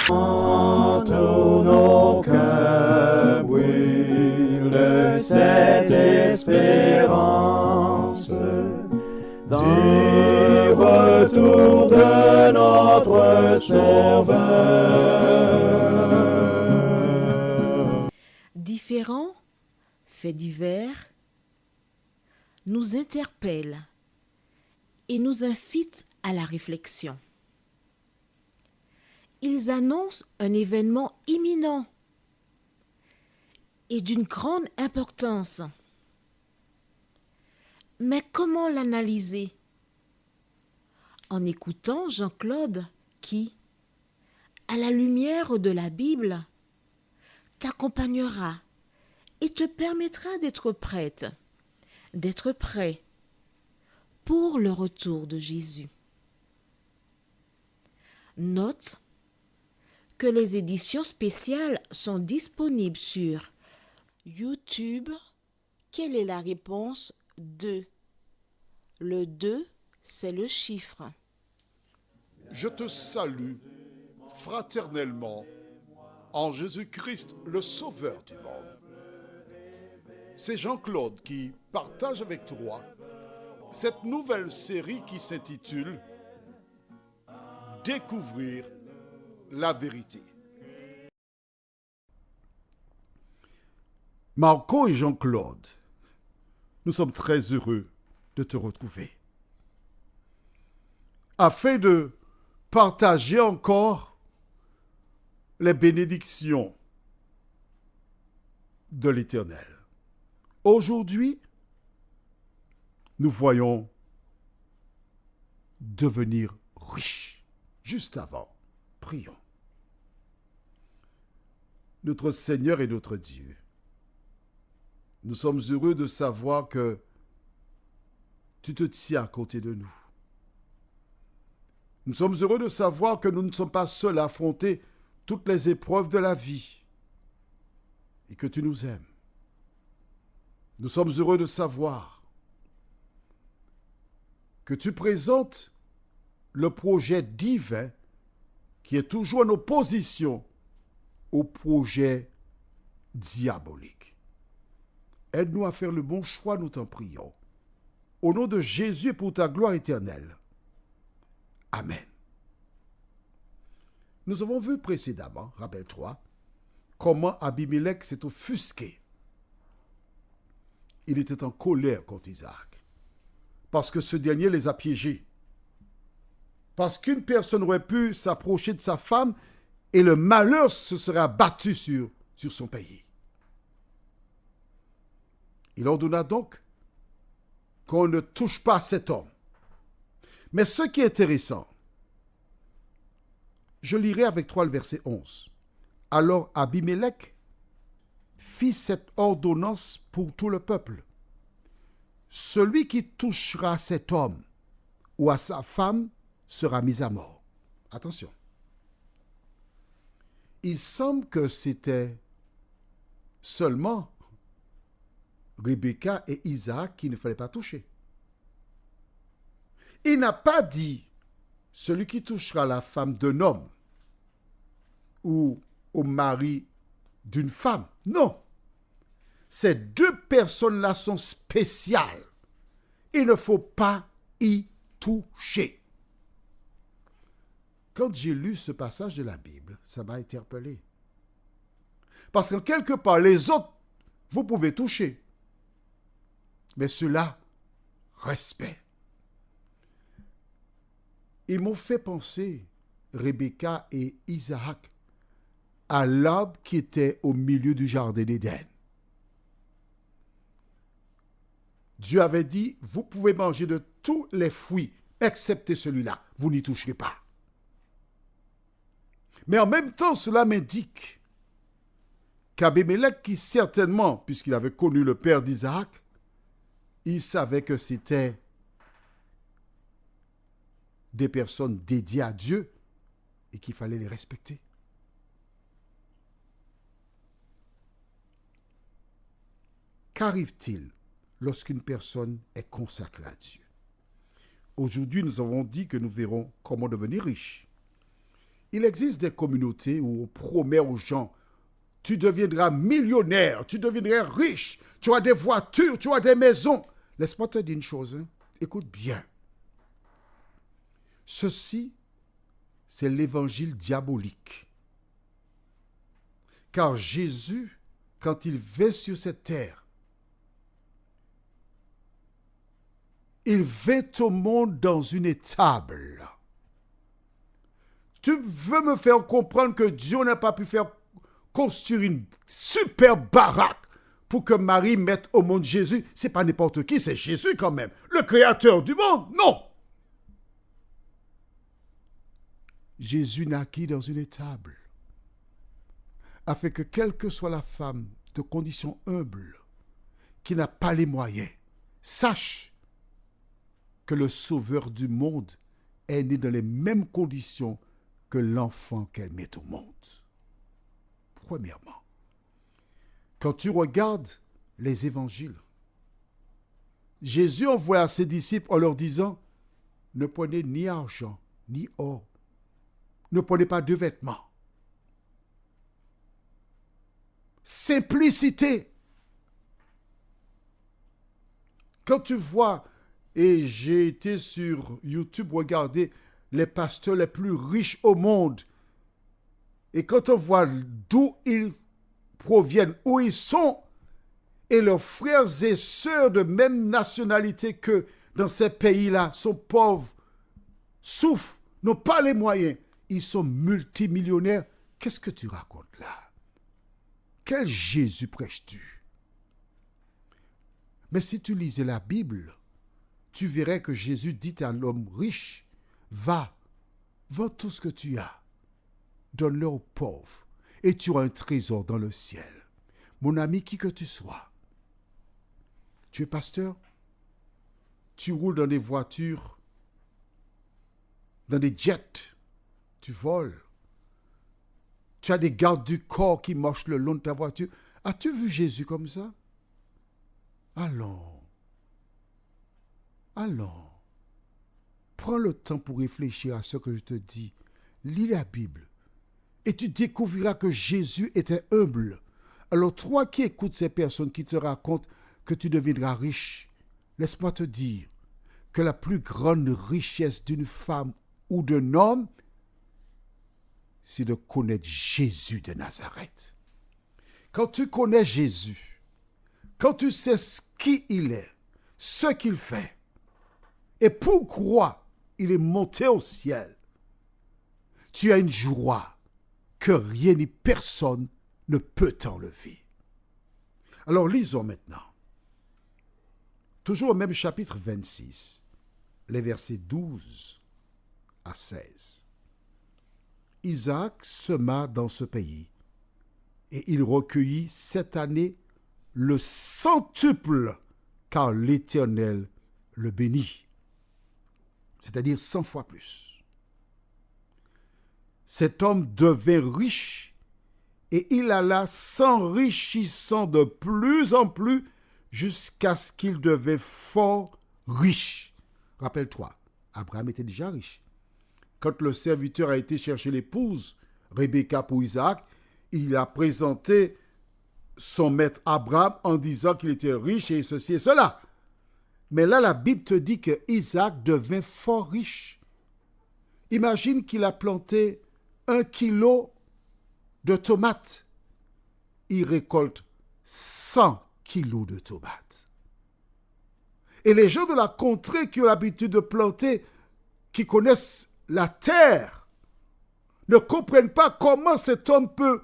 Tous nos cœurs brûlent de cette espérance du retour de notre Sauveur. Différents faits divers nous interpellent et nous incitent à la réflexion. Ils annoncent un événement imminent et d'une grande importance. Mais comment l'analyser? En écoutant Jean-Claude qui, à la lumière de la Bible, t'accompagnera et te permettra d'être prête, d'être prêt pour le retour de Jésus. Note que les éditions spéciales sont disponibles sur YouTube. Quelle est la réponse 2? Le 2, c'est le chiffre. Je te salue fraternellement en Jésus-Christ, le Sauveur du monde. C'est Jean-Claude qui partage avec toi cette nouvelle série qui s'intitule « Découvrir la vérité ». Marco et Jean-Claude, nous sommes très heureux de te retrouver afin de partager encore les bénédictions de l'Éternel. Aujourd'hui, nous voyons devenir riches. Juste avant, prions. Notre Seigneur et notre Dieu, nous sommes heureux de savoir que tu te tiens à côté de nous. Nous sommes heureux de savoir que nous ne sommes pas seuls à affronter toutes les épreuves de la vie et que tu nous aimes. Nous sommes heureux de savoir que tu présentes le projet divin qui est toujours en opposition au projet diabolique. Aide-nous à faire le bon choix, nous t'en prions. Au nom de Jésus et pour ta gloire éternelle. Amen. Nous avons vu précédemment, rappelle-toi, comment Abimelech s'est offusqué. Il était en colère contre Isaac, parce que ce dernier les a piégés. Parce qu'une personne aurait pu s'approcher de sa femme et le malheur se serait abattu sur son pays. Il ordonna donc qu'on ne touche pas à cet homme. Mais ce qui est intéressant, je lirai avec toi le verset 11. Alors Abimelech fit cette ordonnance pour tout le peuple. Celui qui touchera à cet homme ou à sa femme sera mis à mort. Attention. Il semble que c'était seulement Rebecca et Isaac qu'il ne fallait pas toucher. Il n'a pas dit celui qui touchera la femme d'un homme ou au mari d'une femme. Non. Ces deux personnes-là sont spéciales. Il ne faut pas y toucher. Quand j'ai lu ce passage de la Bible, ça m'a interpellé. Parce qu'en quelque part, les autres, vous pouvez toucher. Mais ceux-là, respect. Ils m'ont fait penser, Rebecca et Isaac, à l'arbre qui était au milieu du jardin d'Éden. Dieu avait dit, vous pouvez manger de tous les fruits, excepté celui-là. Vous n'y toucherez pas. Mais en même temps, cela m'indique qu'Abimelech, qui certainement, puisqu'il avait connu le père d'Isaac, il savait que c'était des personnes dédiées à Dieu et qu'il fallait les respecter. Qu'arrive-t-il lorsqu'une personne est consacrée à Dieu? Aujourd'hui, nous avons dit que nous verrons comment devenir riche. Il existe des communautés où on promet aux gens, tu deviendras millionnaire, tu deviendras riche, tu as des voitures, tu as des maisons. Laisse-moi te dire une chose, hein. Écoute bien. Ceci, c'est l'évangile diabolique. Car Jésus, quand il vint sur cette terre, il vint au monde dans une étable. Tu veux me faire comprendre que Dieu n'a pas pu faire construire une super baraque pour que Marie mette au monde Jésus? C'est pas n'importe qui, c'est Jésus quand même, le créateur du monde. Non! Jésus naquit dans une étable, afin que quelle que soit la femme de condition humble, qui n'a pas les moyens, sache que le Sauveur du monde est né dans les mêmes conditions que l'enfant qu'elle met au monde. Premièrement, quand tu regardes les évangiles, Jésus envoie à ses disciples en leur disant, ne prenez ni argent, ni or, ne prenez pas de vêtements. Simplicité. Quand tu vois, et j'ai été sur YouTube regarder les pasteurs les plus riches au monde, et quand on voit d'où ils proviennent, où ils sont, et leurs frères et sœurs de même nationalité que dans ces pays-là sont pauvres, souffrent, n'ont pas les moyens, ils sont multimillionnaires. Qu'est-ce que tu racontes là? Quel Jésus prêches-tu? Mais si tu lisais la Bible, tu verrais que Jésus dit à l'homme riche, va, vends tout ce que tu as, donne-le aux pauvres, et tu auras un trésor dans le ciel. Mon ami, qui que tu sois, tu es pasteur, tu roules dans des voitures, dans des jets, tu voles, tu as des gardes du corps qui marchent le long de ta voiture. As-tu vu Jésus comme ça? Allons, prends le temps pour réfléchir à ce que je te dis. Lis la Bible et tu découvriras que Jésus était humble. Alors toi qui écoutes ces personnes qui te racontent que tu deviendras riche, laisse-moi te dire que la plus grande richesse d'une femme ou d'un homme, c'est de connaître Jésus de Nazareth. Quand tu connais Jésus, quand tu sais qui il est, ce qu'il fait, et pourquoi il est monté au ciel, tu as une joie que rien ni personne ne peut t'enlever. Alors lisons maintenant. Toujours au même chapitre 26, les versets 12 à 16. Isaac sema dans ce pays, et il recueillit cette année le centuple, car l'Éternel le bénit. C'est-à-dire 100 fois plus. Cet homme devint riche, et il alla s'enrichissant de plus en plus jusqu'à ce qu'il devint fort riche. Rappelle-toi, Abraham était déjà riche. Quand le serviteur a été chercher l'épouse, Rebecca pour Isaac, il a présenté son maître Abraham en disant qu'il était riche et ceci et cela. Mais là, la Bible te dit que Isaac devint fort riche. Imagine qu'il a planté 1 kilo de tomates. Il récolte 100 kilos de tomates. Et les gens de la contrée qui ont l'habitude de planter, qui connaissent la terre, ne comprennent pas comment cet homme peut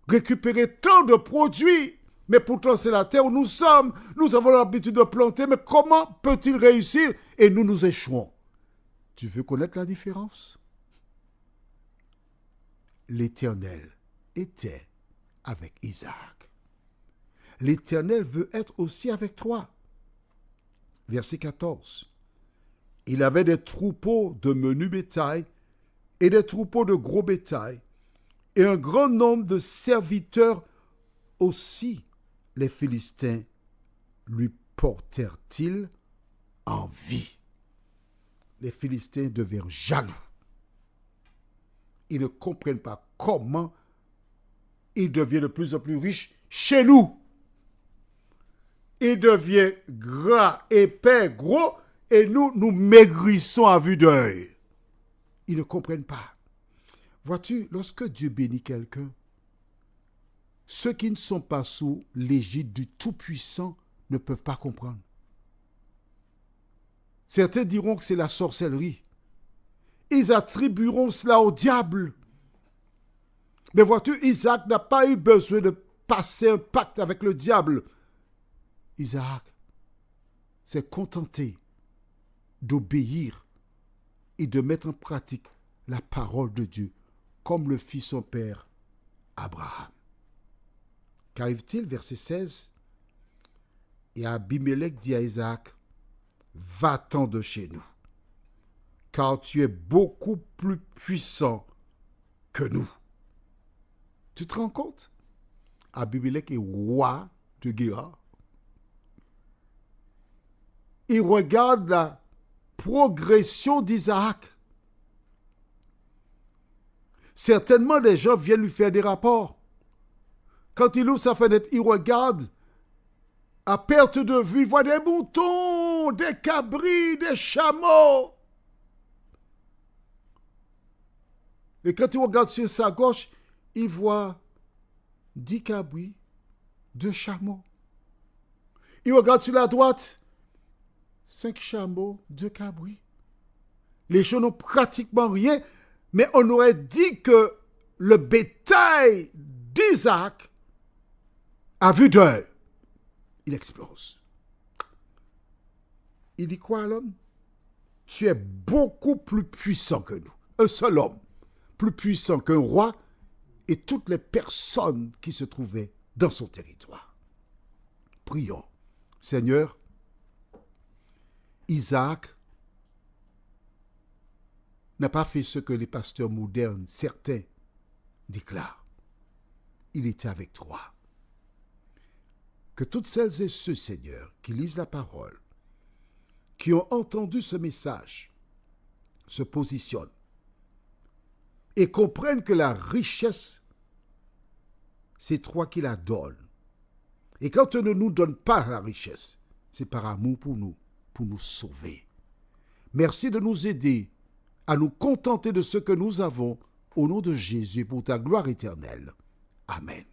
récupérer tant de produits. Mais pourtant, c'est la terre où nous sommes. Nous avons l'habitude de planter. Mais comment peut-il réussir? Et nous échouons. Tu veux connaître la différence? L'Éternel était avec Isaac. L'Éternel veut être aussi avec toi. Verset 14. Il avait des troupeaux de menu bétail et des troupeaux de gros bétail et un grand nombre de serviteurs aussi. Les Philistins lui portèrent-ils envie. Les Philistins devinrent jaloux. ils ne comprennent pas comment il devient de plus en plus riche chez nous. Il devient gras, épais, gros, et nous maigrissons à vue d'œil. Ils ne comprennent pas. Vois-tu, lorsque Dieu bénit quelqu'un, ceux qui ne sont pas sous l'égide du Tout-Puissant ne peuvent pas comprendre. Certains diront que c'est la sorcellerie. Ils attribueront cela au diable. Mais vois-tu, Isaac n'a pas eu besoin de passer un pacte avec le diable. Isaac s'est contenté d'obéir et de mettre en pratique la parole de Dieu, comme le fit son père Abraham. Qu'arrive-t-il, verset 16? Et Abimelech dit à Isaac, va-t'en de chez nous, car tu es beaucoup plus puissant que nous. Tu te rends compte? Abimelech est roi de Guérar. Il regarde la progression d'Isaac. Certainement, des gens viennent lui faire des rapports. Quand il ouvre sa fenêtre, il regarde. À perte de vue, il voit des moutons, des cabris, des chameaux. Et quand il regarde sur sa gauche, il voit 10 cabris, 2 chameaux. Il regarde sur la droite, 5 chameaux, 2 cabris. Les gens n'ont pratiquement rien, mais on aurait dit que le bétail d'Isaac, à vue d'œil, il explose. Il dit quoi à l'homme? Tu es beaucoup plus puissant que nous. Un seul homme, plus puissant qu'un roi et toutes les personnes qui se trouvaient dans son territoire. Prions. Seigneur, Isaac n'a pas fait ce que les pasteurs modernes, certains, déclarent. Il était avec toi. Que toutes celles et ceux, Seigneur, qui lisent la parole, qui ont entendu ce message, se positionnent et comprennent que la richesse, c'est toi qui la donnes. Et quand tu ne nous donnes pas la richesse, c'est par amour pour nous sauver. Merci de nous aider à nous contenter de ce que nous avons, au nom de Jésus, pour ta gloire éternelle. Amen.